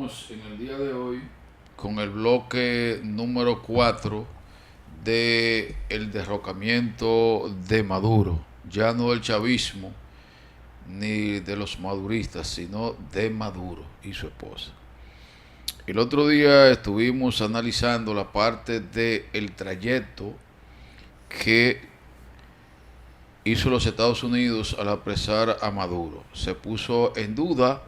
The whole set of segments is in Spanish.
Seguimos en el día de hoy con el bloque número 4 de el derrocamiento de Maduro, ya no del chavismo ni de los maduristas, sino de Maduro y su esposa. El otro día estuvimos analizando la parte del trayecto que hizo los Estados Unidos al apresar a Maduro. Se puso en duda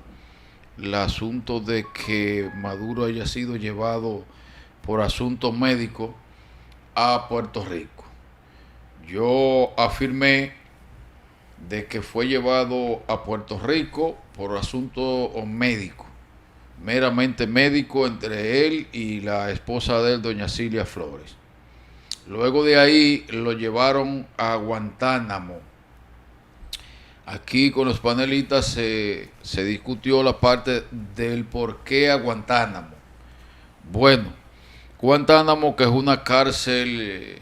el asunto de que Maduro haya sido llevado por asuntos médicos a Puerto Rico. Yo afirmé de que fue llevado a Puerto Rico por asuntos médicos, meramente médico, entre él y la esposa de él, doña Cilia Flores. Luego de ahí lo llevaron a Guantánamo. Aquí con los panelistas se discutió la parte del por qué a Guantánamo. Bueno, Guantánamo, que es una cárcel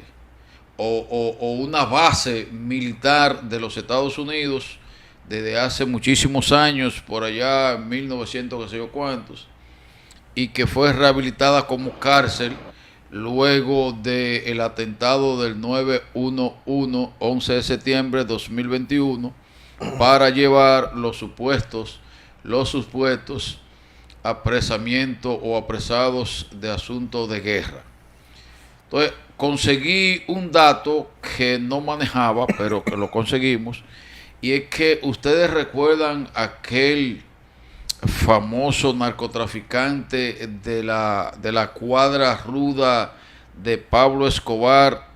o una base militar de los Estados Unidos desde hace muchísimos años, por allá en 1900, que sé yo cuántos, y que fue rehabilitada como cárcel luego del atentado del 9/11, 11 de septiembre de 2021, para llevar los supuestos apresamientos o apresados de asuntos de guerra. Entonces, conseguí un dato que no manejaba, pero que lo conseguimos, y es que ustedes recuerdan aquel famoso narcotraficante de la cuadra ruda de Pablo Escobar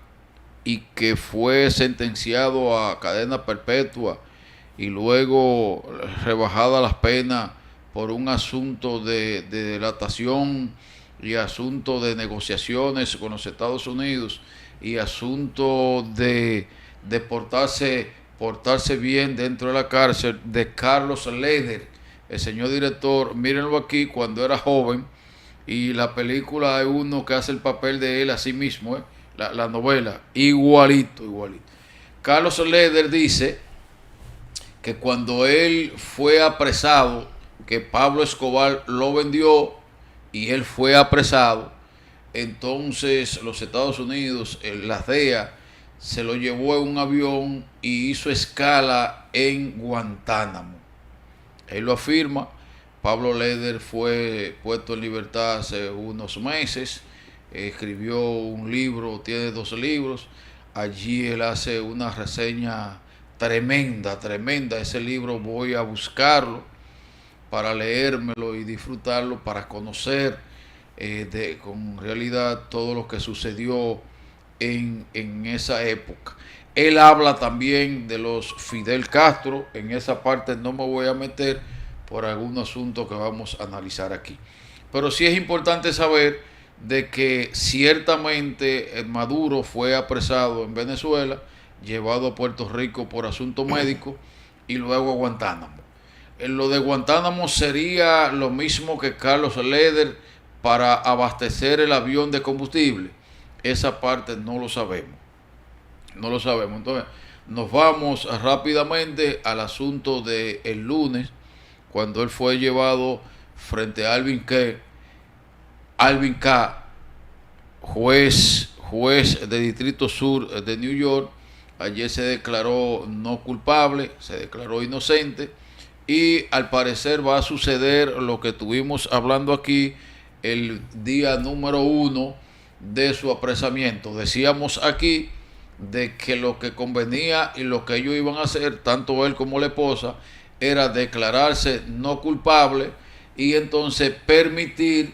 y que fue sentenciado a cadena perpetua y luego rebajada las penas por un asunto de delatación y asunto de negociaciones con los Estados Unidos y asunto de portarse bien dentro de la cárcel, de Carlos Leder, el señor director? Mírenlo aquí, cuando era joven, y la película hay uno que hace el papel de él así mismo, la novela, igualito, igualito. Carlos Leder dice que cuando él fue apresado, que Pablo Escobar lo vendió y él fue apresado, entonces los Estados Unidos, la DEA, se lo llevó en un avión y hizo escala en Guantánamo. Él lo afirma. Pablo Leder fue puesto en libertad hace unos meses, escribió un libro, tiene 2 libros. Allí él hace una reseña tremenda, tremenda. Ese libro voy a buscarlo para leérmelo y disfrutarlo, para conocer con realidad todo lo que sucedió en esa época. Él habla también de los Fidel Castro. En esa parte no me voy a meter por algún asunto que vamos a analizar aquí. Pero sí es importante saber de que ciertamente Maduro fue apresado en Venezuela, llevado a Puerto Rico por asunto médico y luego a Guantánamo. En lo de Guantánamo sería lo mismo que Carlos Leder para abastecer el avión de combustible. Esa parte no lo sabemos. No lo sabemos. Entonces, nos vamos rápidamente al asunto del lunes, cuando él fue llevado frente a Alvin K., juez de Distrito Sur de New York. Ayer se declaró no culpable, se declaró inocente, y al parecer va a suceder lo que estuvimos hablando aquí el día número 1 de su apresamiento. Decíamos aquí de que lo que convenía y lo que ellos iban a hacer, tanto él como la esposa, era declararse no culpable y entonces permitir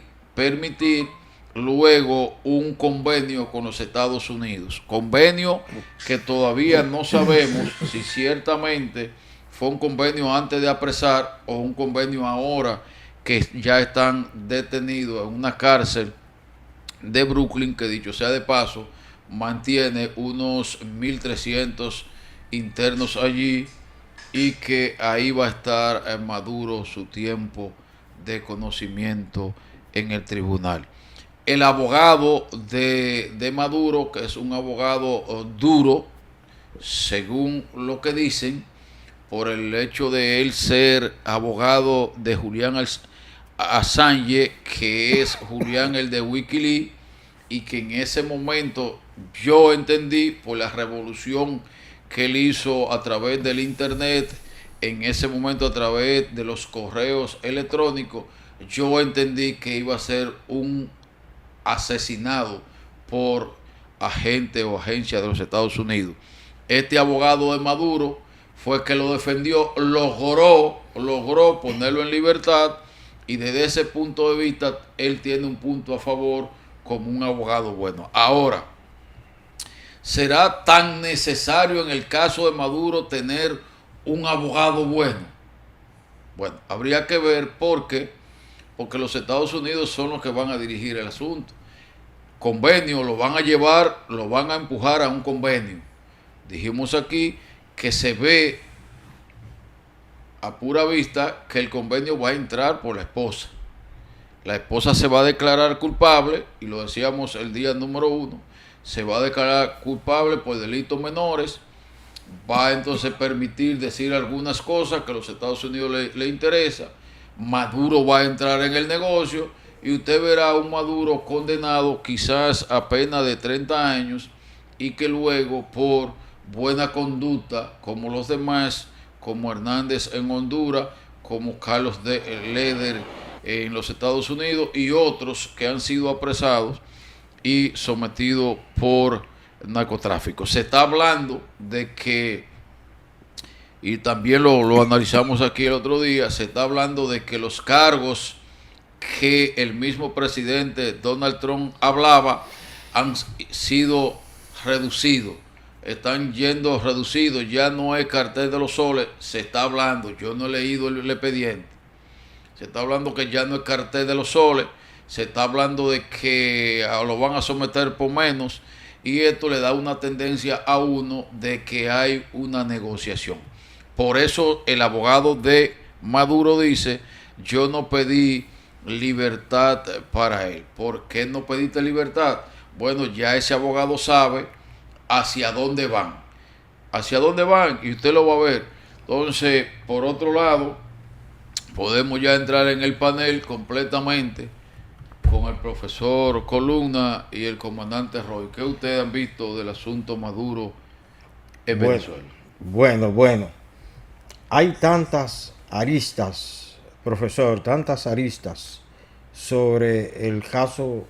luego un convenio con los Estados Unidos. Convenio que todavía no sabemos si ciertamente fue un convenio antes de apresar o un convenio ahora que ya están detenidos en una cárcel de Brooklyn, que dicho sea de paso, mantiene unos 1.300 internos allí, y que ahí va a estar Maduro su tiempo de conocimiento en el tribunal. El abogado de Maduro, que es un abogado duro, según lo que dicen, por el hecho de él ser abogado de Julián Assange, que es Julián el de Wikileaks, y que en ese momento yo entendí por la revolución que él hizo a través del internet, en ese momento a través de los correos electrónicos, yo entendí que iba a ser un asesinado por agente o agencia de los Estados Unidos. Este abogado de Maduro fue que lo defendió, logró ponerlo en libertad, y desde ese punto de vista él tiene un punto a favor como un abogado bueno. Ahora, ¿será tan necesario en el caso de Maduro tener un abogado bueno? Bueno, habría que ver porque los Estados Unidos son los que van a dirigir el asunto. Convenio lo van a llevar, lo van a empujar a un convenio. Dijimos aquí que se ve a pura vista que el convenio va a entrar por la esposa. La esposa se va a declarar culpable, y lo decíamos el día número 1, se va a declarar culpable por delitos menores, va a entonces permitir decir algunas cosas que a los Estados Unidos le interesa. Maduro va a entrar en el negocio y usted verá un Maduro condenado quizás a pena de 30 años, y que luego por buena conducta, como los demás, como Hernández en Honduras, como Carlos Leder en los Estados Unidos, y otros que han sido apresados y sometidos por narcotráfico. Se está hablando de que, y también lo analizamos aquí el otro día, se está hablando de que los cargos que el mismo presidente Donald Trump hablaba han sido reducidos, están yendo reducidos, ya no es cartel de los soles, se está hablando, yo no he leído el expediente, se está hablando que ya no es cartel de los soles, se está hablando de que lo van a someter por menos, y esto le da una tendencia a uno de que hay una negociación. Por eso el abogado de Maduro dice, yo no pedí libertad para él. ¿Por qué no pediste libertad? Bueno, ya ese abogado sabe hacia dónde van. Hacia dónde van, y usted lo va a ver. Entonces, por otro lado, podemos ya entrar en el panel completamente con el profesor Columna y el comandante Roy. ¿Qué ustedes han visto del asunto Maduro en Venezuela? Bueno. Hay tantas aristas, profesor, tantas aristas sobre el caso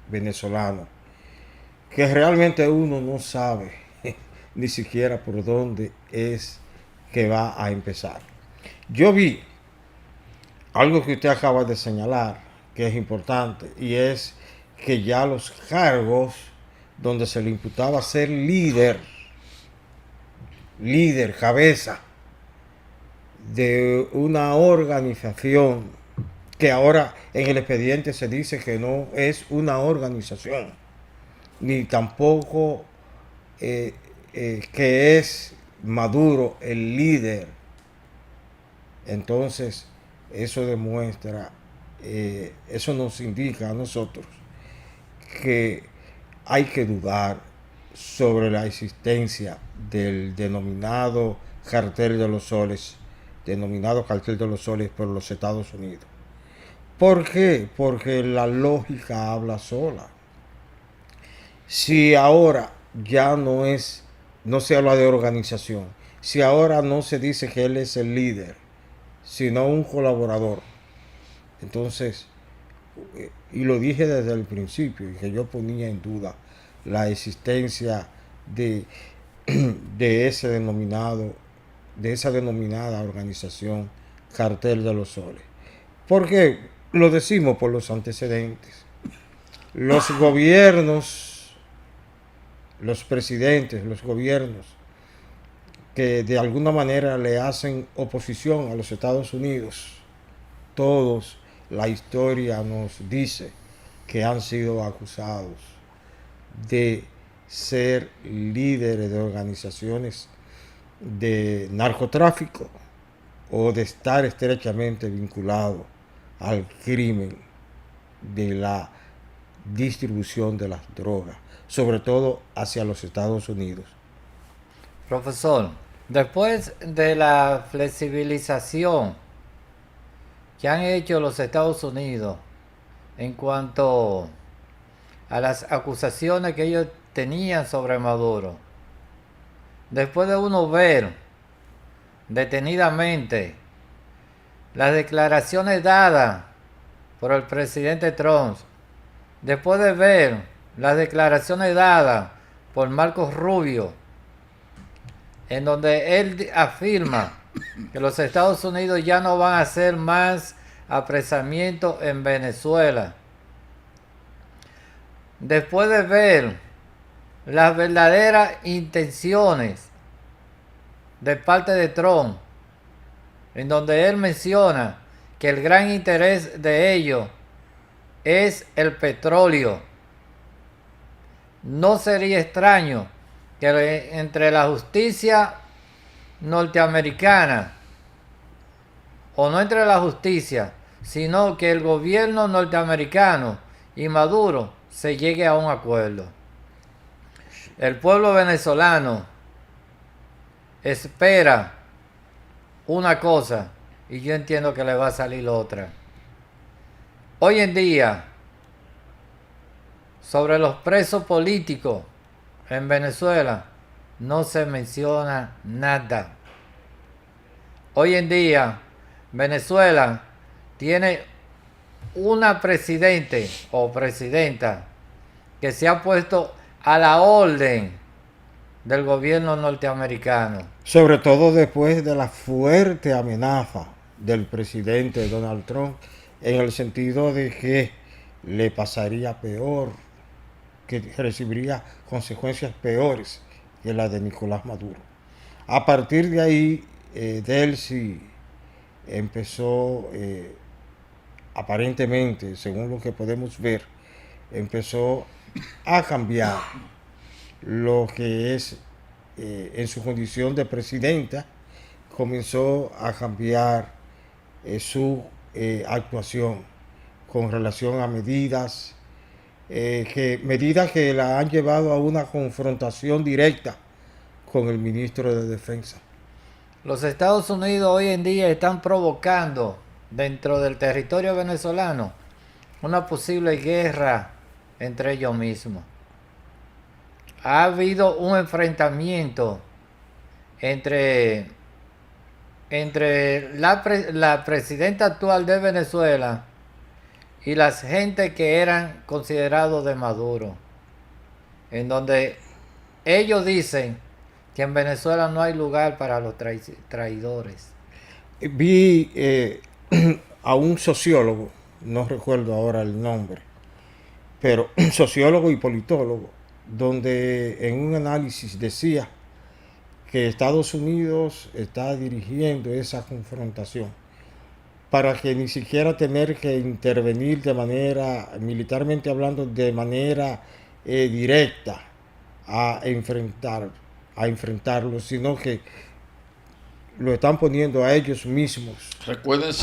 venezolano, que realmente uno no sabe ni siquiera por dónde es que va a empezar. Yo vi algo que usted acaba de señalar, que es importante, y es que ya los cargos donde se le imputaba ser cabeza de una organización, que ahora en el expediente se dice que no es una organización, ni tampoco que es Maduro el líder. Entonces, eso demuestra, eso nos indica a nosotros que hay que dudar sobre la existencia del denominado cartel de los soles por los Estados Unidos. ¿Por qué? Porque la lógica habla sola. Si ahora ya no se habla de organización, si ahora no se dice que él es el líder, sino un colaborador, entonces, y lo dije desde el principio, y que yo ponía en duda la existencia de esa denominada organización Cartel de los Soles. ¿Por qué? Lo decimos por los antecedentes. Los gobiernos, los presidentes, los gobiernos que de alguna manera le hacen oposición a los Estados Unidos, todos, la historia nos dice que han sido acusados de ser líderes de organizaciones de narcotráfico o de estar estrechamente vinculados al crimen de la distribución de las drogas, sobre todo hacia los Estados Unidos. Profesor, después de la flexibilización que han hecho los Estados Unidos en cuanto a las acusaciones que ellos tenían sobre Maduro, después de uno ver detenidamente las declaraciones dadas por el presidente Trump, después de ver las declaraciones dadas por Marcos Rubio, en donde él afirma que los Estados Unidos ya no van a hacer más apresamientos en Venezuela, después de ver las verdaderas intenciones de parte de Trump, en donde él menciona que el gran interés de ellos es el petróleo, no sería extraño que entre la justicia norteamericana, o no entre la justicia, sino que el gobierno norteamericano y Maduro se llegue a un acuerdo. El pueblo venezolano espera una cosa y yo entiendo que le va a salir otra. Hoy en día, sobre los presos políticos en Venezuela, no se menciona nada. Hoy en día, Venezuela tiene una presidente o presidenta que se ha puesto a la orden del gobierno norteamericano. Sobre todo después de la fuerte amenaza del presidente Donald Trump, en el sentido de que le pasaría peor, que recibiría consecuencias peores que las de Nicolás Maduro. A partir de ahí, Delcy empezó, aparentemente, según lo que podemos ver, empezó a cambiar lo que es en su condición de presidenta, comenzó a cambiar su actuación con relación a medidas que la han llevado a una confrontación directa con el ministro de Defensa. Los Estados Unidos hoy en día están provocando dentro del territorio venezolano una posible guerra entre ellos mismos. Ha habido un enfrentamiento entre la presidenta actual de Venezuela y las gente que eran considerados de Maduro, en donde ellos dicen que en Venezuela no hay lugar para los traidores. Vi a un sociólogo, no recuerdo ahora el nombre, pero un sociólogo y politólogo, donde en un análisis decía que Estados Unidos está dirigiendo esa confrontación para que ni siquiera tener que intervenir de manera, militarmente hablando, de manera directa a enfrentarlo, sino que lo están poniendo a ellos mismos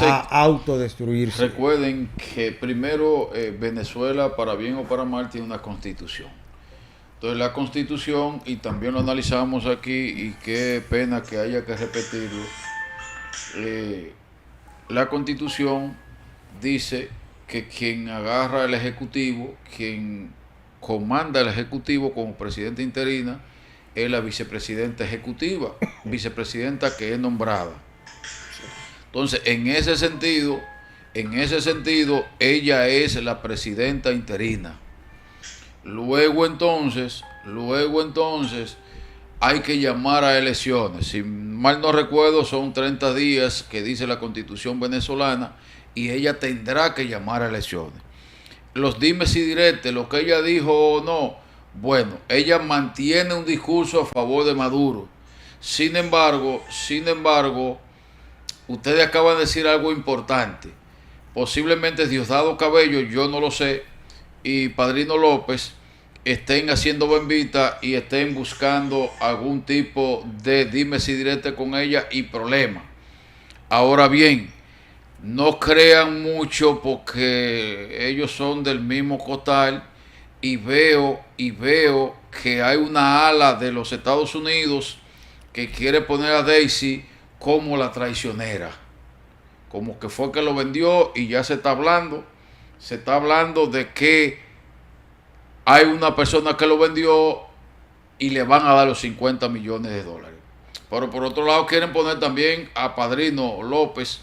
a autodestruirse. Recuerden que primero Venezuela, para bien o para mal, tiene una constitución. Entonces la constitución, y también lo analizamos aquí, y qué pena que haya que repetirlo, la constitución dice que quien agarra el ejecutivo, quien comanda el ejecutivo como presidenta interina, es la vicepresidenta ejecutiva, vicepresidenta que es nombrada. Entonces, en ese sentido, ella es la presidenta interina. Luego entonces, hay que llamar a elecciones. Si mal no recuerdo, son 30 días que dice la Constitución venezolana, y ella tendrá que llamar a elecciones. Los dimes y diretes, lo que ella dijo o no, bueno, ella mantiene un discurso a favor de Maduro. Sin embargo, ustedes acaban de decir algo importante. Posiblemente Diosdado Cabello, yo no lo sé, y Padrino López estén haciendo bembita y estén buscando algún tipo de dimes y diretes con ella y problema. Ahora bien, no crean mucho porque ellos son del mismo costal, y veo que hay una ala de los Estados Unidos que quiere poner a Daisy como la traicionera. como que fue que lo vendió y ya se está hablando de que hay una persona que lo vendió y le van a dar los 50 millones de dólares. Pero por otro lado quieren poner también a Padrino López,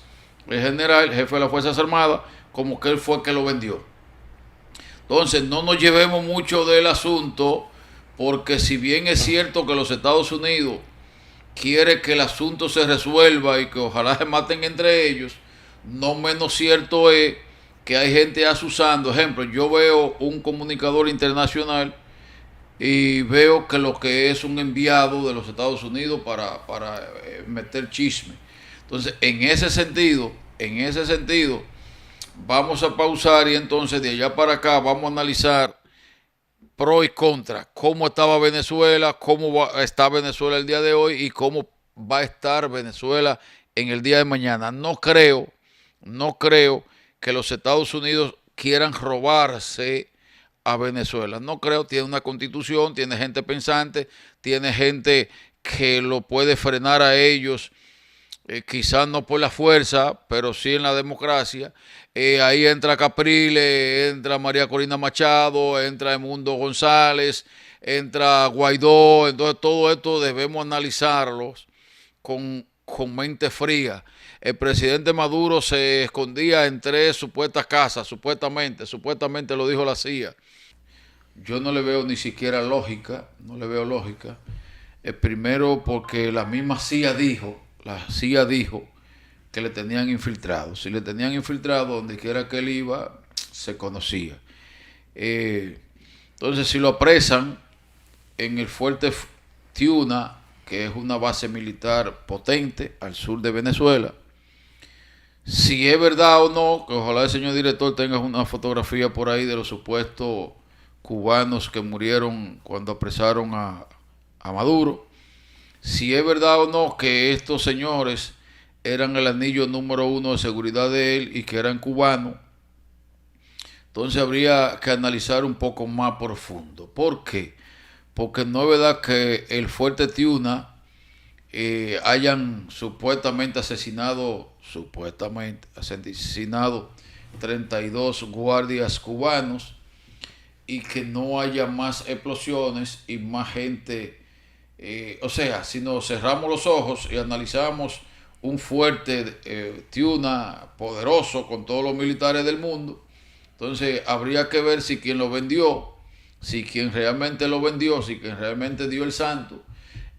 el general, el jefe de las Fuerzas Armadas, como que él fue que lo vendió. Entonces no nos llevemos mucho del asunto, porque si bien es cierto que los Estados Unidos quiere que el asunto se resuelva y que ojalá se maten entre ellos, no menos cierto es que hay gente asusando. Ejemplo, yo veo un comunicador internacional y veo que lo que es un enviado de los Estados Unidos para meter chisme. Entonces, en ese sentido, vamos a pausar y entonces de allá para acá vamos a analizar pro y contra, cómo estaba Venezuela, está Venezuela el día de hoy y cómo va a estar Venezuela en el día de mañana. No creo que los Estados Unidos quieran robarse a Venezuela. No creo, tiene una constitución, tiene gente pensante, tiene gente que lo puede frenar a ellos, quizás no por la fuerza, pero sí en la democracia. Ahí entra Capriles, entra María Corina Machado, entra Edmundo González, entra Guaidó. Entonces todo esto debemos analizarlos con mente fría. El presidente Maduro se escondía en 3 supuestas casas, supuestamente lo dijo la CIA. Yo no le veo ni siquiera lógica, no le veo lógica. Primero porque la CIA dijo que le tenían infiltrado. Si le tenían infiltrado, donde quiera que él iba, se conocía. Entonces, si lo apresan en el fuerte Tiuna, que es una base militar potente al sur de Venezuela, si es verdad o no, que ojalá el señor director tenga una fotografía por ahí de los supuestos cubanos que murieron cuando apresaron a Maduro, si es verdad o no que estos señores eran el anillo número 1 de seguridad de él y que eran cubanos, entonces habría que analizar un poco más profundo. ¿Por qué? Porque no es verdad que el fuerte Tiuna hayan supuestamente asesinado 32 guardias cubanos y que no haya más explosiones y más gente. O sea, si nos cerramos los ojos y analizamos un fuerte Tiuna poderoso con todos los militares del mundo, entonces habría que ver si quien lo vendió, si quien realmente lo vendió, si quien realmente dio el santo,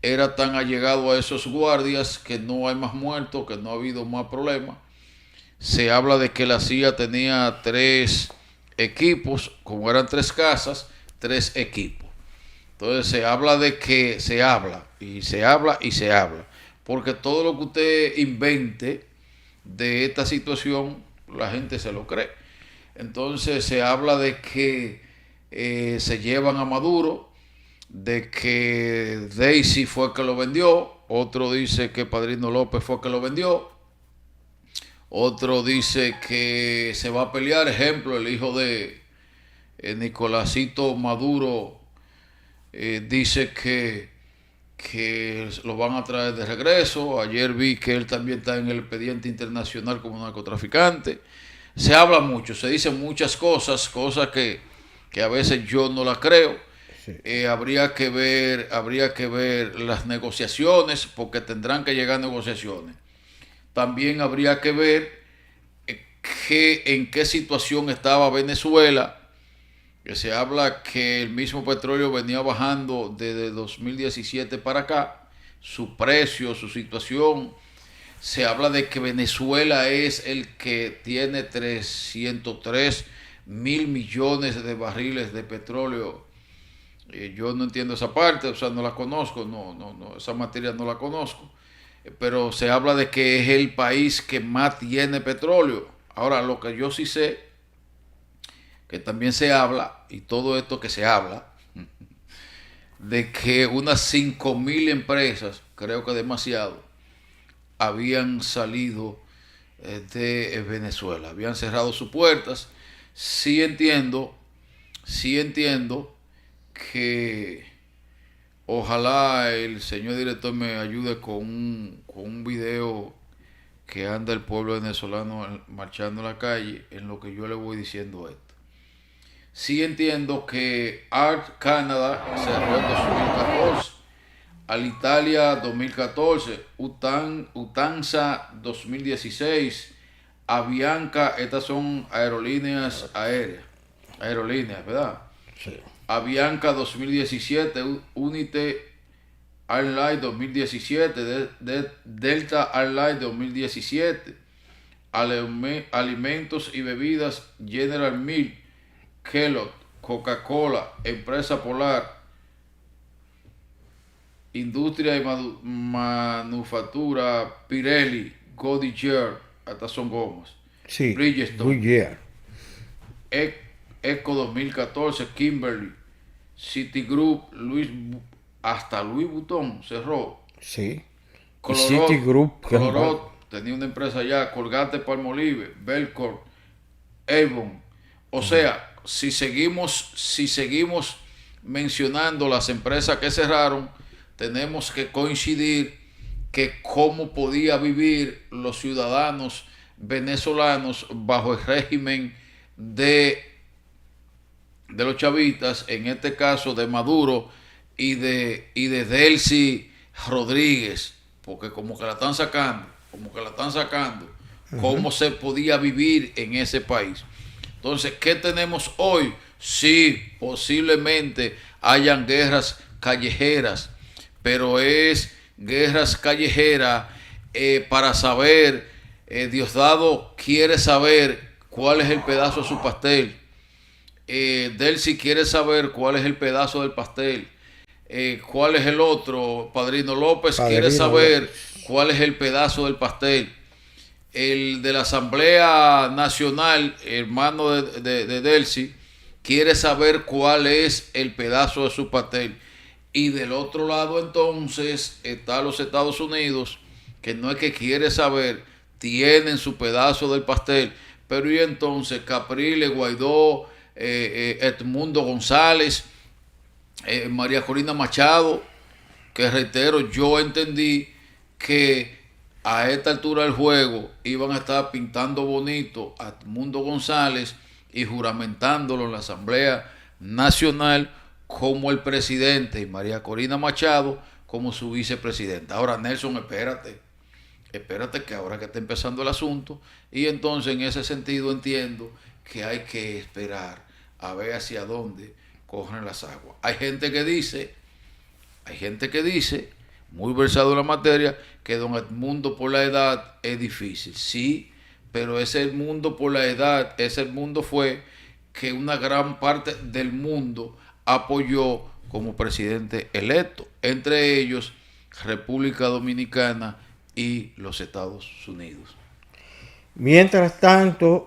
era tan allegado a esos guardias que no hay más muertos, que no ha habido más problemas. Se habla de que la CIA tenía 3 equipos, como eran 3 casas, 3 equipos. Entonces se habla de que se habla, y se habla, y se habla. Porque todo lo que usted invente de esta situación, la gente se lo cree. Entonces se habla de que se llevan a Maduro, de que Daisy fue que lo vendió, otro dice que Padrino López fue que lo vendió, otro dice que se va a pelear, ejemplo, el hijo de Nicolásito Maduro dice que lo van a traer de regreso. Ayer vi que él también está en el expediente internacional como narcotraficante. Se habla mucho, se dicen muchas cosas que a veces yo no las creo. Sí. Habría que ver las negociaciones, porque tendrán que llegar negociaciones. También habría que ver en qué situación estaba Venezuela, que se habla que el mismo petróleo venía bajando desde 2017 para acá, su precio, su situación. Se habla de que Venezuela es el que tiene 303 mil millones de barriles de petróleo. Yo no entiendo esa parte, o sea, no la conozco, no, esa materia no la conozco, pero se habla de que es el país que más tiene petróleo. Ahora, lo que yo sí sé, que también se habla, y todo esto que se habla, de que unas 5.000 empresas, creo que demasiado, habían salido de Venezuela, habían cerrado sus puertas. Sí entiendo que ojalá el señor director me ayude con un video que anda el pueblo venezolano marchando en la calle, en lo que yo le voy diciendo esto. Sí entiendo que Art Canada cerró en 2014, Alitalia 2014, Utanza 2016, Avianca, estas son aerolíneas aéreas, ¿verdad? Sí. Avianca 2017, Unite Airlines 2017, Delta Airlines 2017, alimentos y bebidas General Mills, Kellogg, Coca-Cola, Empresa Polar, Industria y Manufactura, Pirelli, Goodyear, estas son gomas, Sí, Bridgestone, Goodyear. Eco 2014, Kimberly, Citigroup, hasta Louis Vuitton cerró. Sí. Y Colorado, Citigroup, que es un Colorado banco. tenía una empresa allá, Colgate Palmolive, Belcorp, Avon. O sea, si seguimos mencionando las empresas que cerraron, tenemos que coincidir que cómo podía vivir los ciudadanos venezolanos bajo el régimen de los chavistas, en este caso de Maduro y de Delcy Rodríguez, porque como que la están sacando, cómo se podía vivir en ese país. Entonces, ¿qué tenemos hoy? Sí, posiblemente hayan guerras callejeras, pero es guerras callejeras para saber, Diosdado quiere saber cuál es el pedazo de su pastel. Delcy quiere saber cuál es el pedazo del pastel. ¿Cuál es el otro? Padrino López quiere saber cuál es el pedazo del pastel. El de la Asamblea Nacional, hermano de Delcy, quiere saber cuál es el pedazo de su pastel. Y del otro lado entonces está los Estados Unidos, que no es que quiere saber, tienen su pedazo del pastel. Pero y entonces Capriles, Guaidó, Edmundo González, María Corina Machado, que reitero, yo entendí que a esta altura del juego iban a estar pintando bonito a Edmundo González y juramentándolo en la Asamblea Nacional como el presidente y María Corina Machado como su vicepresidenta. Ahora, Nelson, espérate que ahora que está empezando el asunto, y entonces en ese sentido entiendo que hay que esperar a ver hacia dónde cogen las aguas. Hay gente que dice, muy versado en la materia, que don Edmundo por la edad es difícil. Sí, pero ese Edmundo por la edad, ese Edmundo fue que una gran parte del mundo apoyó como presidente electo, entre ellos República Dominicana y los Estados Unidos. Mientras tanto,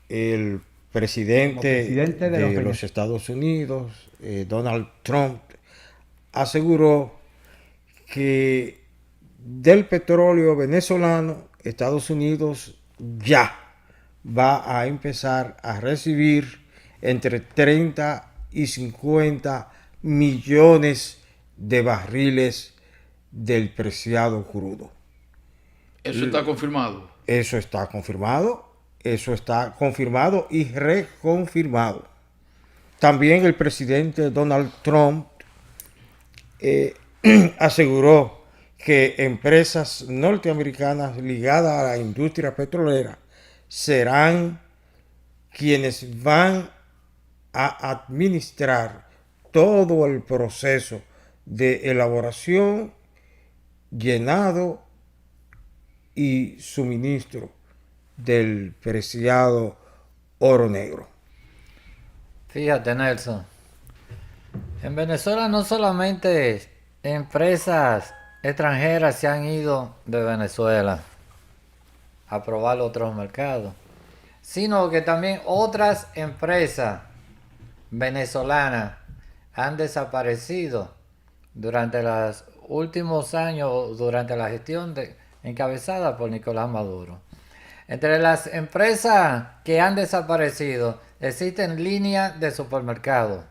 el presidente de los Estados Unidos, Donald Trump, aseguró que del petróleo venezolano, Estados Unidos ya va a empezar a recibir entre 30 y 50 millones de barriles del preciado crudo. ¿Eso está confirmado? Eso está confirmado y reconfirmado. También el presidente Donald Trump aseguró que empresas norteamericanas ligadas a la industria petrolera serán quienes van a administrar todo el proceso de elaboración, llenado y suministro del preciado oro negro. Fíjate, Nelson, en Venezuela no solamente empresas extranjeras se han ido de Venezuela a probar otros mercados, sino que también otras empresas venezolanas han desaparecido durante los últimos años, durante la gestión encabezada por Nicolás Maduro. Entre las empresas que han desaparecido existen líneas de supermercados,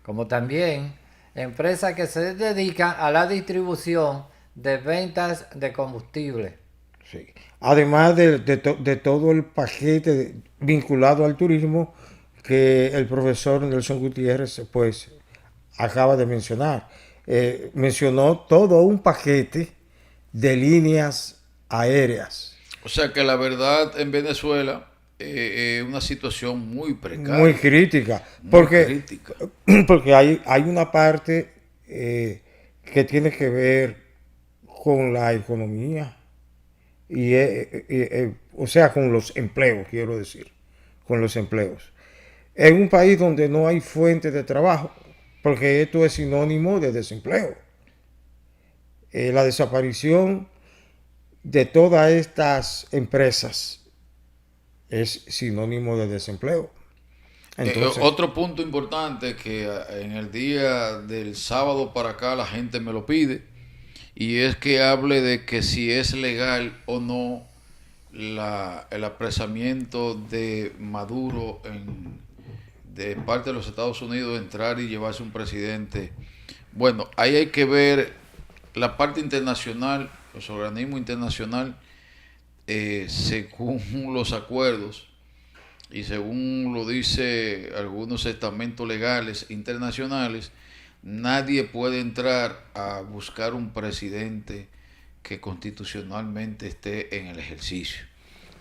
como también empresas que se dedican a la distribución de ventas de combustible. Sí. Además de todo el paquete vinculado al turismo que el profesor Nelson Gutiérrez pues acaba de mencionar. Mencionó todo un paquete de líneas aéreas. O sea que la verdad en Venezuela es una situación muy Muy precaria, crítica, muy crítica. porque hay una parte que tiene que ver con la economía o sea, con los empleos, quiero decir, con los empleos. En un país donde no hay fuente de trabajo, porque esto es sinónimo de desempleo. La desaparición de todas estas empresas es sinónimo de desempleo. Entonces, Otro punto importante que en el día del sábado para acá la gente me lo pide, y es que hable de que si es legal o no el apresamiento de Maduro de parte de los Estados Unidos de entrar y llevarse un presidente. Bueno, ahí hay que ver la parte internacional, los organismos internacionales, según los acuerdos y según lo dice algunos estamentos legales internacionales, nadie puede entrar a buscar un presidente que constitucionalmente esté en el ejercicio.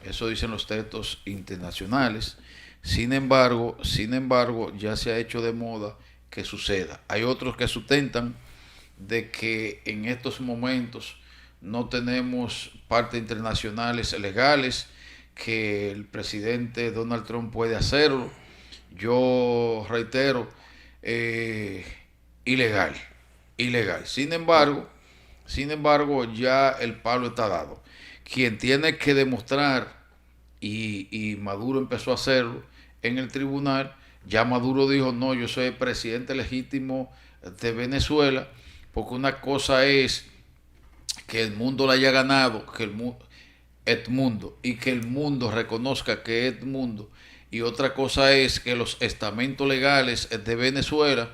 Eso dicen los textos internacionales. Sin embargo, ya se ha hecho de moda que suceda. Hay otros que sustentan de que en estos momentos no tenemos partes internacionales legales, que el presidente Donald Trump puede hacerlo. Yo reitero, ilegal. Sin embargo, ya el palo está dado. Quien tiene que demostrar, y Maduro empezó a hacerlo en el tribunal, ya Maduro dijo, no, yo soy el presidente legítimo de Venezuela, porque una cosa es que el mundo le haya ganado, Edmundo, y que el mundo reconozca que es Edmundo, y otra cosa es que los estamentos legales de Venezuela,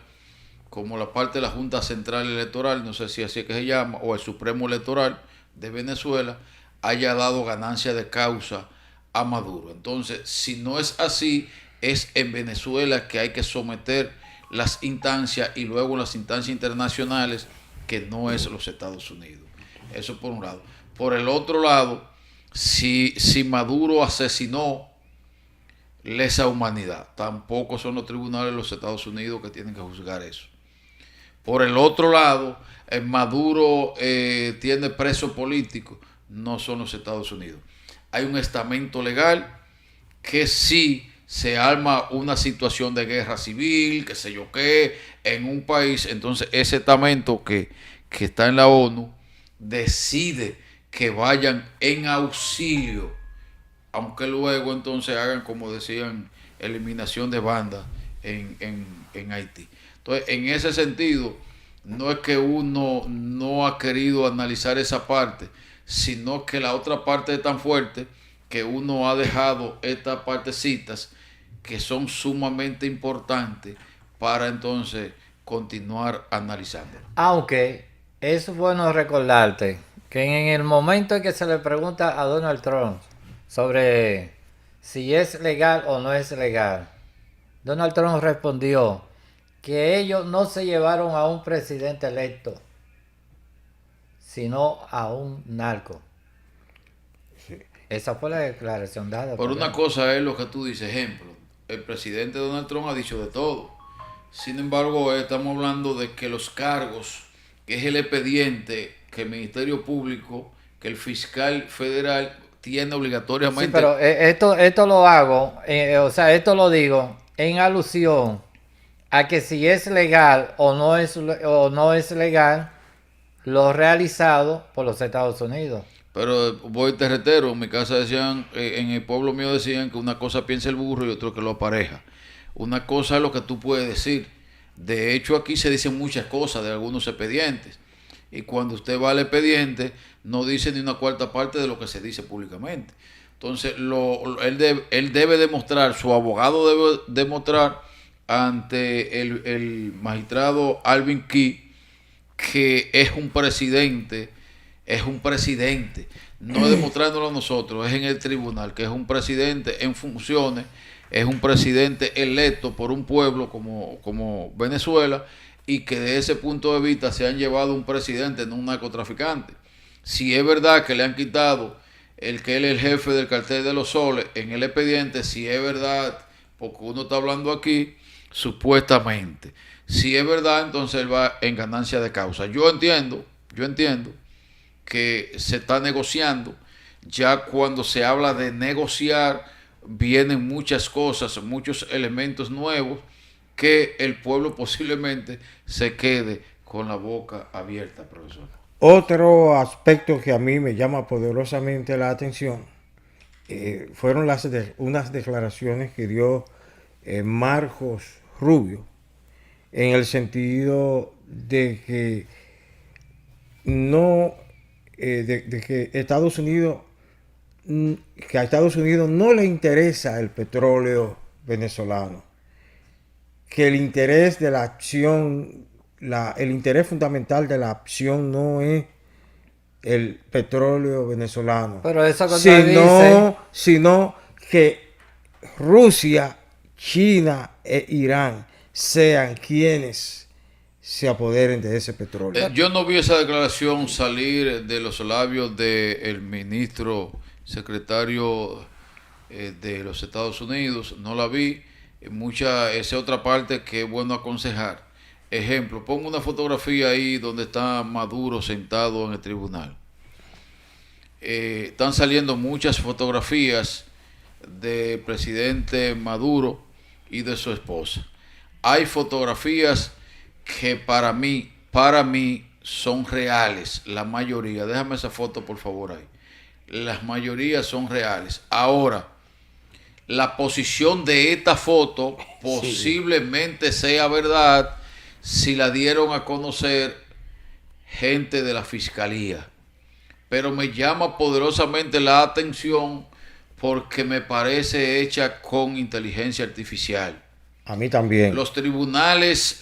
como la parte de la Junta Central Electoral, no sé si así es que se llama, o el Supremo Electoral de Venezuela, haya dado ganancia de causa a Maduro. Entonces, si no es así, es en Venezuela que hay que someter las instancias y luego las instancias internacionales, que no es los Estados Unidos. Eso por un lado. Por el otro lado, si Maduro asesinó lesa humanidad, tampoco son los tribunales de los Estados Unidos que tienen que juzgar eso. Por el otro lado, Maduro tiene preso político, no son los Estados Unidos. Hay un estamento legal que sí se arma una situación de guerra civil, qué sé yo qué, en un país, entonces ese estamento que está en la ONU decide que vayan en auxilio, aunque luego entonces hagan, como decían, eliminación de bandas en Haití. Entonces, en ese sentido, no es que uno no ha querido analizar esa parte, sino que la otra parte es tan fuerte que uno ha dejado estas partecitas que son sumamente importantes para entonces continuar analizando. Aunque es bueno recordarte que en el momento en que se le pregunta a Donald Trump sobre si es legal o no es legal, Donald Trump respondió que ellos no se llevaron a un presidente electo, sino a un narco. sí. Esa fue la declaración dada. Por una cosa es lo que tú dices, ejemplo, el presidente Donald Trump ha dicho de todo. Sin embargo, estamos hablando de que los cargos, que es el expediente que el Ministerio Público, que el fiscal federal tiene obligatoriamente. Sí, pero esto lo hago, esto lo digo en alusión a que si es legal o no es legal lo realizado por los Estados Unidos. Pero voy terretero, en mi casa decían, en el pueblo mío decían que una cosa piensa el burro y otro que lo apareja. Una cosa es lo que tú puedes decir. De hecho, aquí se dicen muchas cosas de algunos expedientes. Y cuando usted va al expediente, no dice ni una cuarta parte de lo que se dice públicamente. Entonces, él debe demostrar, su abogado debe demostrar ante el magistrado Alvin Key que es un presidente es un presidente, no es demostrándolo a nosotros, es en el tribunal, que es un presidente en funciones, es un presidente electo por un pueblo como Venezuela, y que de ese punto de vista se han llevado un presidente, no un narcotraficante. Si es verdad que le han quitado el que él es el jefe del cartel de los soles en el expediente, si es verdad, porque uno está hablando aquí, supuestamente. Si es verdad, entonces él va en ganancia de causa. Yo entiendo que se está negociando. Ya cuando se habla de negociar, vienen muchas cosas, muchos elementos nuevos, que el pueblo posiblemente se quede con la boca abierta, profesor. Otro aspecto que a mí me llama poderosamente la atención fueron unas declaraciones que dio Marcos Rubio, en el sentido de que no, de que Estados Unidos, que a Estados Unidos no le interesa el petróleo venezolano, que el interés de la acción, el interés fundamental de la acción no es el petróleo venezolano, Pero eso contradice. sino que Rusia, China e Irán sean quienes se apoderen de ese petróleo. Yo no vi esa declaración salir de los labios del ministro secretario de los Estados Unidos, no la vi. Esa es otra parte que es bueno aconsejar. Ejemplo, pongo una fotografía ahí donde está Maduro sentado en el tribunal. Están saliendo muchas fotografías del presidente Maduro y de su esposa. Hay fotografías que para mí son reales, la mayoría. Déjame esa foto por favor ahí. Las mayorías son reales. Ahora, la posición de esta foto posiblemente sea verdad si la dieron a conocer gente de la fiscalía. Pero me llama poderosamente la atención porque me parece hecha con inteligencia artificial. A mí también. Los tribunales,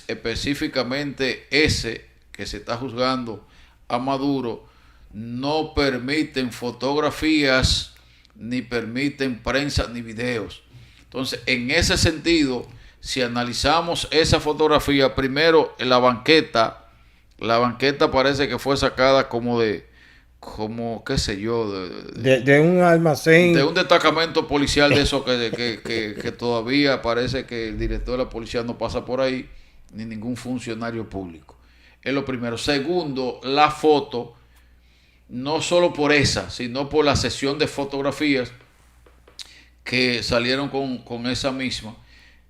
específicamente ese que se está juzgando a Maduro, no permiten fotografías, ni permiten prensa, ni videos. Entonces, en ese sentido, si analizamos esa fotografía, primero la banqueta parece que fue sacada qué sé yo, de un almacén. de un destacamento policial de eso que todavía parece que el director de la policía no pasa por ahí, ni ningún funcionario público. Es lo primero. Segundo, la foto, no solo por esa, sino por la sesión de fotografías que salieron con esa misma,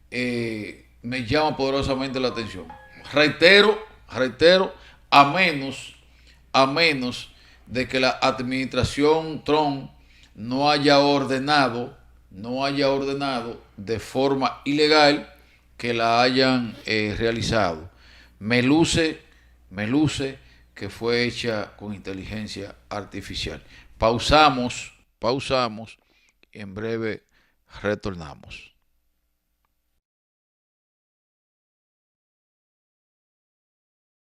me llama poderosamente la atención. Reitero, a menos de que la administración Trump no haya ordenado de forma ilegal que la hayan realizado. Me luce que fue hecha con inteligencia artificial. Pausamos, en breve retornamos.